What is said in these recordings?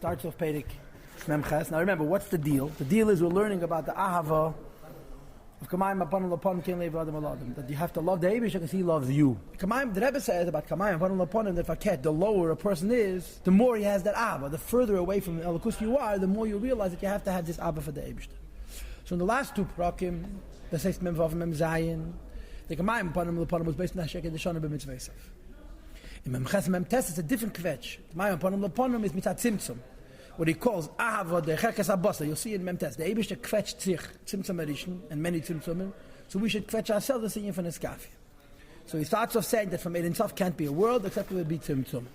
starts off Perek Memches. Now remember, what's the deal? The deal is we're learning about the Ahava of Kamayim Apanul Aponim Ken Lev Adam Aladim. That you have to love the Eibush because he loves you. Kamayim, the Rebbe says about Kamayim Apanul Aponim that Faket, the lower a person is, the more he has that Ahava. The further away from Elokus you are, the more you realize that you have to have this Ahava for the Eibush. So in the last two Prakim, the Seis Mem Vav Mem Zayin, the Kamayim Apanul Aponim was based on Hashek and the Shana B'Mitzvah. In Memches Memtes, it's a different kvetch. Kamayim Apanul Aponim is Mitzat Tzimtzum. What he calls Ahava de Chekes Abasa. You'll see in Memtes. The Eibush kvetch sich Tzimtzum Erishin and many Tzimtzumim. So we should kvetch ourselves as in from the Skafia. So he starts off saying that from Ein Sof can't be a world except it will be Tzimtzum.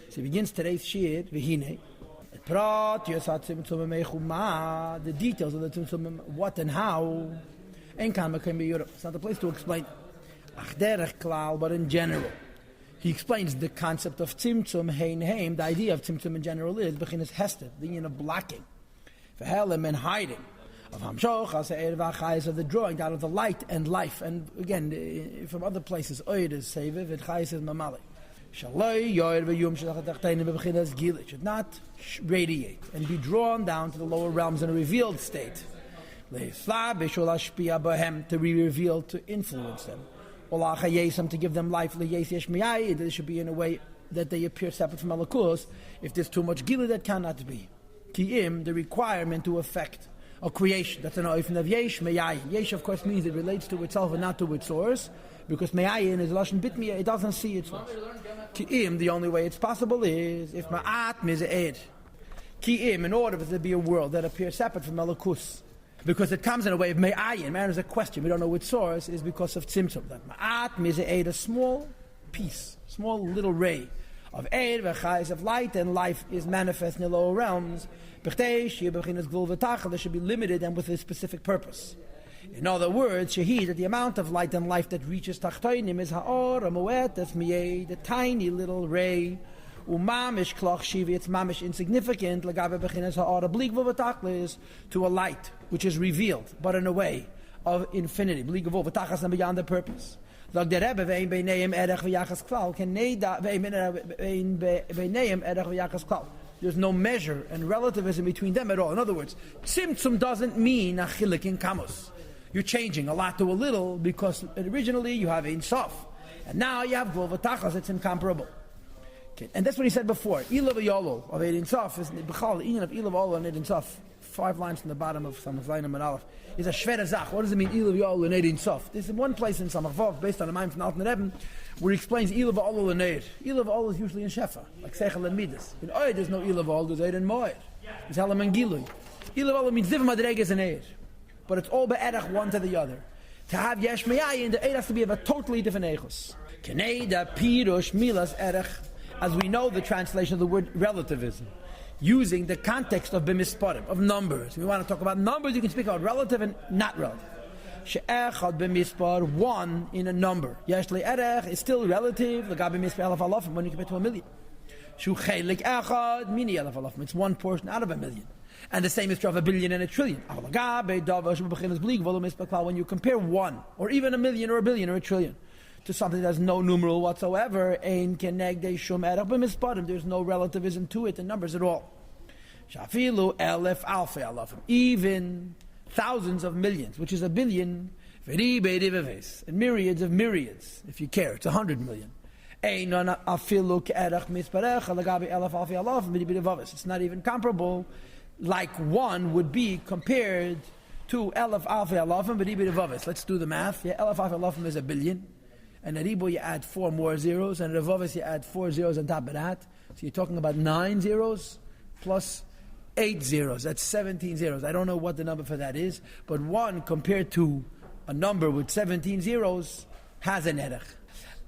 So he begins today's Shir V'hinei. The details of the Tzimtzum, what and how. Ein Kama can be Europe. It's not the place to explain. Ach derech klal, but in general. He explains the concept of tzimtzum, hein, the idea of tzimtzum in general is, bechinas hesed, the union of blocking, verhelem and hiding, of hamshoch, as of the drawing out of the light and life, and again, from other places, oid is seviv, and chayes is mamali. Shaloi, yoir v'yum, shalachatachtein, bechinas gil, it should not radiate, and be drawn down to the lower realms in a revealed state. Le'fla, b'shul hashpia bahem, to be revealed, to influence them. To give them life, they should be in a way that they appear separate from Elokus. If there's too much gila, that cannot be. Ki'im, the requirement to affect a creation. That's an oifen of yesh, meyayin. Yesh, of course, means it relates to itself and not to its source, because meyayin is lashon bitmiya, it doesn't see its source. Ki'im, the only way it's possible is if ma'at miz'ed. Ki'im, in order for there to be a world that appears separate from Elokus, because it comes in a way of me'ayin. Man is a question. We don't know which source is because of tzimtzum. That ma'at miz'eid, a small piece, small little ray of eid, v'chayis of light, and life is manifest in the lower realms. There should be limited and with a specific purpose. In other words, shahid, that the amount of light and life that reaches tachtoinim is ha'or, amuet, that's miyeh, the tiny little ray. Umamish kloch shivi, it's mamish insignificant, lagabe bechinas ha'or, blig v'vatachlis, to a light which is revealed, but in a way of infinity. Blig v'vatachas and beyond the purpose. Lag der Rebbe ve'in beineim erech v'yachas klal, ken neida ve'in beineim erech v'yachas klal. There's no measure and relativism between them at all. In other words, tzimtzum doesn't mean achilik in kamos. You're changing a lot to a little because originally you have Ein Sof, and now you have gvul v'tachas. It's incomparable. Okay. And that's what he said before. Ilav Yolol of Ein Sof is b'chal the union of Ilav Yolol and Ein Sof. 5 lines from the bottom of Samach Zayin and Aleph is a shvera zach. What does it mean? Ilav Yolol and Ein Sof. There's one place in Samach Vav based on a mind from the Alten Rebbe where he explains Ilav Yolol and Eid. Ilav Yolol is usually in Shefa, like Seichel and Midas. In Eid there's no Ilav Yolol, there's Eid and Moed. There's Helam and Gilui. Ilav Yolol means Ziv Madreges and Eid, but it's all be'erach one to the other. To have Yesh Meyayin, the Eid has to be of a totally different Eichus. Keneda Pirush Milas Erech. As we know, the translation of the word relativism, using the context of b'misparim, of numbers. We want to talk about numbers, you can speak about relative and not relative. She'echad b'mispar, one in a number. Yesh le'erech is still relative, l'gab b'mispar elef alafim, when you compare to a million. Shu chelik echad, mini elef alafim, it's one portion out of a million. And the same is true of a billion and a trillion. When you compare one, or even a million, or a billion, or a trillion, to something that has no numeral whatsoever, there's no relativism to it in numbers at all. Even thousands of millions, which is a billion, and myriads of myriads, if you care, it's 100 million. It's not even comparable, like one would be compared to Elef Alfi Alafim B'Ribi Devavis. Let's do the math. Yeah, Elef Alfi Alafim is a billion. And at Ribo you add 4 more zeros, and at Revavis you add 4 zeros on top of that. So you're talking about 9 zeros plus 8 zeros. That's 17 zeros. I don't know what the number for that is, but one compared to a number with 17 zeros has an erech.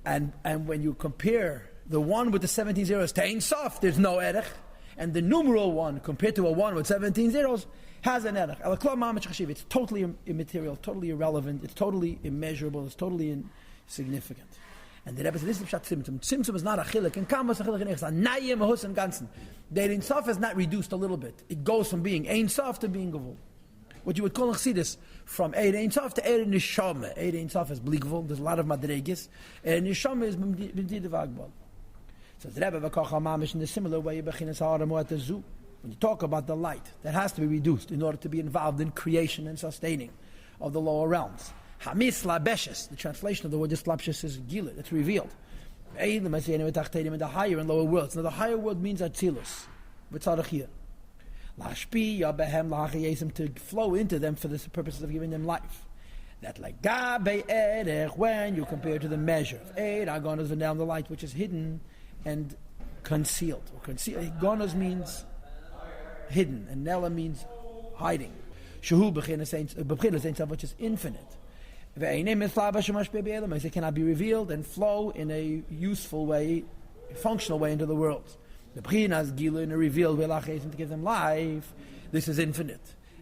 And when you compare the one with the 17 zeros to Ein Sof, there's no erech. And the numeral one compared to a one with 17 zeros has an erech. It's totally immaterial, totally irrelevant, it's totally immeasurable, it's totally insignificant. And the Rebbe said, this is Pshat Tzimtzum. Tzimtzum is not a chilek, and Kam is a chilek in Echsa. Nayim Mahus and Ganzen. The Ein Sof is not reduced a little bit. It goes from being Ein Sof to being Gavul. What you would call Chassidus, from Eid Ein Sof to Eid Nishama. Eid Ein Sof is Bligvul, there's a lot of Madregis. Eid Nishama is B'mdid Vagbal. So the Rebbe V'kocha Mamish in a similar way, Bechinas Ha'aram Zu. when you talk about the light, that has to be reduced in order to be involved in creation and sustaining of the lower realms. Hamis labeshes, the translation of the word Islapshes is gila, it's revealed. In the higher and lower worlds. Now the higher world means Atzilus, v'tzarachia. Lashpiya behem lahachiyezim, to flow into them for the purposes of giving them life. That like gabe erech, when you compare to the measure of eid, agonos and down the light which is hidden and concealed. Gonos means hidden, and nella means hiding. Shehu b'chinas which is infinite. It cannot be revealed and flow in a useful way, functional way into the world. The b'chinas gilu in a revealed way to give them life. This is infinite.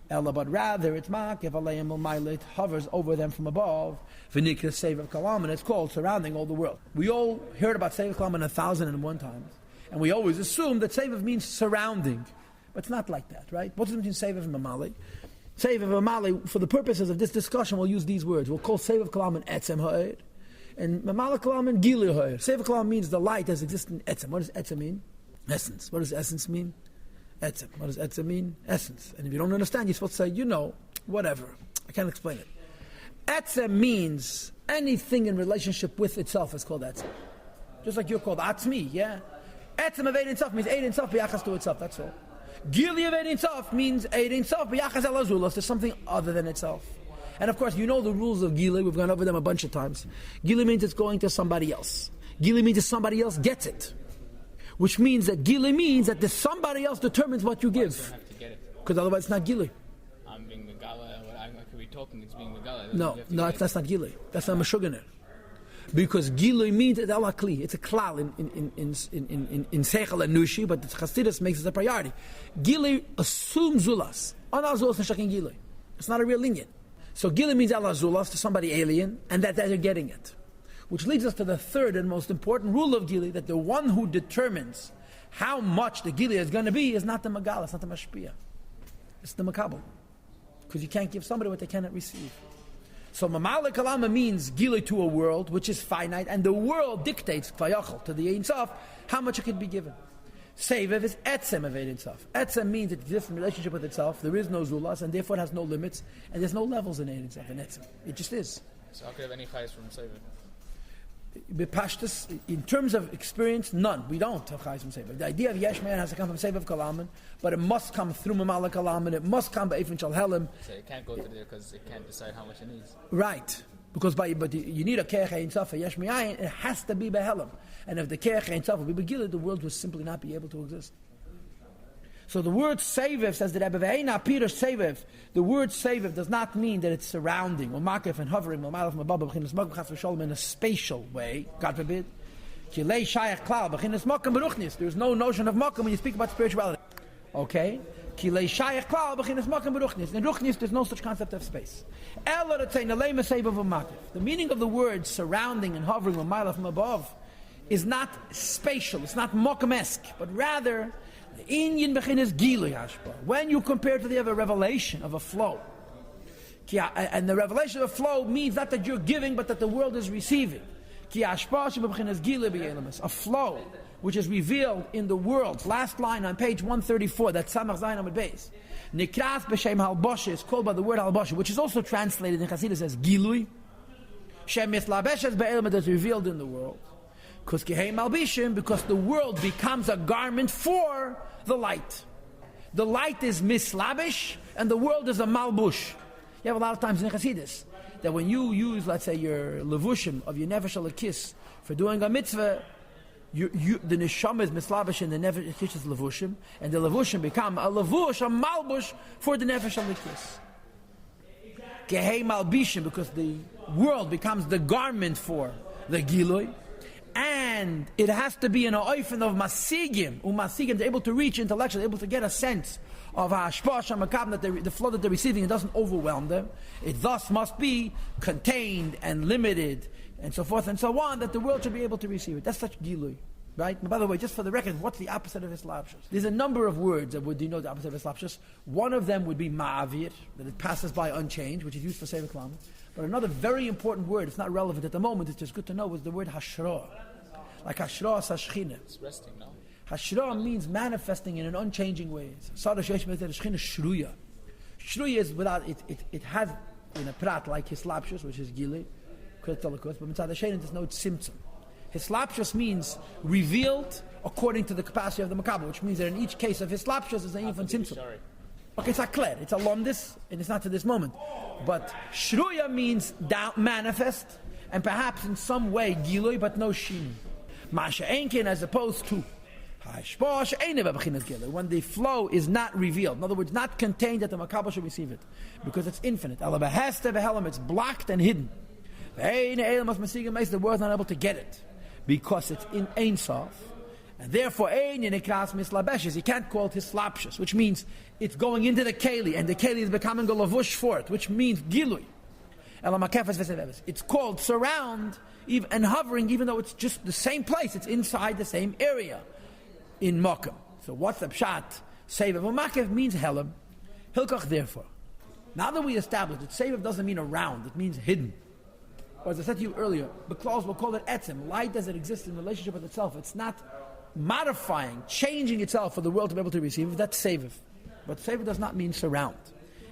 But rather it's ma'akev aleim u'mayla, it hovers over them from above. V'nikra sevav kalam, and it's called surrounding all the world. We all heard about sevav kalam 1,001 times, and we always assume that sevav means surrounding, but it's not like that, right? What does it mean sevav and mamali? Sevav mamali, for the purposes of this discussion, we'll use these words. We'll call sevav kalam and etzem ha'ed, and mamala kalam and gili ha'ed. Sevav kalam means the light as exists in etzem. What does etzem mean? Essence. What does essence mean? Etzem. What does etzem mean? Essence. And if you don't understand, you're supposed to say, whatever. I can't explain it. Etzem means anything in relationship with itself is called etzem. Just like you're called atzmi, yeah? Etzem of Ein Sof means Ein Sof b'yachas to itself, that's all. Gili of Ein Sof means Ein Sof b'yachas el azulos, there's something other than itself. And of course, you know the rules of Gili, we've gone over them a bunch of times. Gili means it's going to somebody else. Gili means that somebody else gets it. Which means that Gili means that somebody else determines what you give. Because otherwise it's not Gili. I'm being Megala, I could be talking, it's being Megala. No, that's not Gili. That's not Meshuganer. Because Gili means it's al akli. It's a klal in Seichel and Nushi, but the Chassidus makes it a priority. Gili assumes Zulas. Ana Zulas Neshakin Gili. It's not a real lineage. So Gili means al Zulas to somebody alien, and that they're getting it. Which leads us to the third and most important rule of Gili, that the one who determines how much the Gili is going to be is not the Megala, it's not the Mashpia. It's the Makabal. Because you can't give somebody what they cannot receive. So Mamala Kalama means Gili to a world which is finite, and the world dictates Kvayachal to the Ein Sof how much it can be given. Sevev is Etzem of Ein Sof. Etzem means it exists in relationship with itself, there is no Zulas, and therefore it has no limits, and there's no levels in Ein Sof and Etzem. It just is. So how could have any chayes from Sevev? In terms of experience, none. We don't have chayes from Sevev. The idea of Yesh Man has to come from Sevev Kalaman, but it must come through Mamala Kalaman, it must come by Eifin Shal Helim. So it can't go through there because it can't decide how much it needs. Right. Because but you need a Keach Ein Sof, a Yesh Me'ayin, it has to be by Helim. And if the Keach Ein Sof would be Begila, the world would simply not be able to exist. So the word Sevev, says the Rebbe, Ve'eina Pirush Sevev, the word Sevev does not mean that it's surrounding, or makif and hovering, in a spatial way, God forbid. There's no notion of makam when you speak about spirituality. Okay? In Ruchnis, there's no such concept of space. The meaning of the word surrounding and hovering, a mile from above, is not spatial, it's not makam-esque, but rather when you compare to the other revelation of a flow, and the revelation of a flow means not that you're giving, but that the world is receiving. A flow which is revealed in the world. Last line on page 134, that's Samach Zayin Amud Beis. Nikras b'shem halboshe is called by the word halboshe, which is also translated in Chassidus as gilui. Shem mislabeshes be'elam, that is revealed in the world. Because the world becomes a garment for the light. The light is mislabish, and the world is a malbush. You have a lot of times in Chassidus that when you use, let's say, your levushim of your nefesh alakis for doing a mitzvah, the neshama is mislabish in the nefesh alakis levushim, and the levushim become a levush, a malbush for the nefesh alakis. Gehei malbishim, because the world becomes the garment for the gilui. And it has to be in a oifen of masigim, they're able to reach intellectually, able to get a sense of hashpash makab, that the flow that they're receiving, it doesn't overwhelm them. It thus must be contained and limited, and so forth and so on, that the world should be able to receive it. That's such gilui, right? And by the way, just for the record, what's the opposite of islapshus? There's a number of words that would denote the opposite of islapshus. One of them would be ma'avir, that it passes by unchanged, which is used for Sefer Kalam. But another very important word, it's not relevant at the moment, it's just good to know, was the word hashra. Like hashra sashchina. It's resting, no? Hashra means manifesting in an unchanging way. Shruya. Shruya is without it has in a prat like hislapshus, which is gili, but mitzad Hashem there's no tzimtzum. Hislapshus means revealed according to the capacity of the makabel, which means that in each case of hislapshus is an even tzimtzum. Okay, it's not clear. It's a lomdis, and it's not to this moment. But shruya means manifest, and perhaps in some way gilui, but no shin. Masha enkin as opposed to when the flow is not revealed, in other words, not contained that the makabel should receive it, because it's infinite. It's blocked and hidden. The world is not able to get it because it's in Ein Sof, and therefore you can't call it hislapshus, which means it's going into the keli, and the keli is becoming a lavush for it, which means gilui. It's called surround and hovering, even though it's just the same place, it's inside the same area. In Mokum. So what's the pshat? Sevev Makev means helam. Hilkach therefore. Now that we established that Sevev doesn't mean around, it means hidden. Or as I said to you earlier, the clause will call it etzem. Light doesn't exist in relationship with itself. It's not modifying, changing itself for the world to be able to receive it. That's Sevev. But Sevev does not mean surround.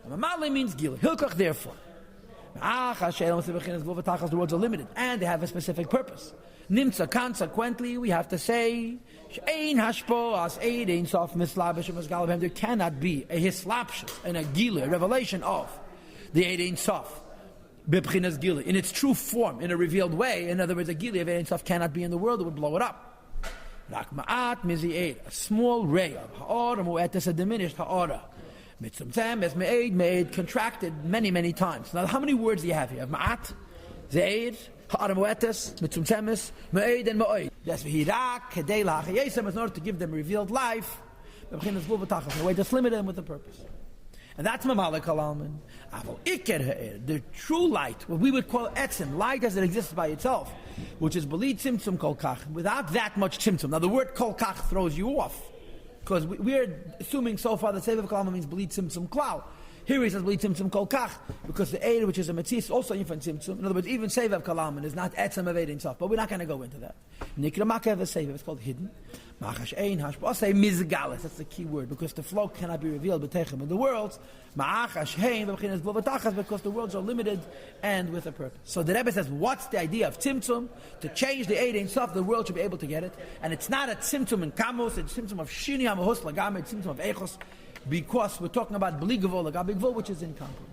And Mamale means gil. Hilkach therefore. The words are limited and they have a specific purpose. Nimtza, consequently, we have to say, there cannot be a hislapshus and a gila, a revelation of the Eid Ein Sof, in its true form, in a revealed way. In other words, a gila of Eid Ein Sof cannot be in the world, it would blow it up. A small ray of ha'ora, a diminished ha'ora. Mitzumtzem, as me'ed, contracted many, many times. Now, how many words do you have here? Ma'at, ze'ed, ha'ara mu'etes, mitzumtzemes, me'ed, and me'ed. That's v'hirak, kedei l'ha'chayesem, in order to give them revealed life. In a way that's limited them with a purpose. And that's mamalik al-alman. The true light, what we would call etzim, light as it exists by itself, which is belit tzimtzum kol kach, without that much tzimtzum. Now, the word kol kach throws you off. Because we're assuming so far that Sevev Kalama means B'li Tzimtzum Klau. Here he says B'li Tzimtzum Kol Kach, because the Eid, which is a Metzis, is also infant Tzimtzum. In other words, even Sevev Kalama is not Etzem of Eid himself. But we're not going to go into that. Nikra Makav Sevev, it's called hidden. Machash Ein Hashpa, say Mizgalis, that's the key word, because the flow cannot be revealed B'techem in the worlds. Ma'achash Hein, because the worlds are limited and with a purpose. So the Rebbe says, what's the idea of Tzimtzum? To change the Eid Ein Sof, the world should be able to get it. And it's not a Tzimtzum in Kamos, it's Tzimtzum of Shini HaMahos Lagame, it's Tzimtzum of Echos, because we're talking about B'li Gevol Lagabe Gevol, which is incomparable.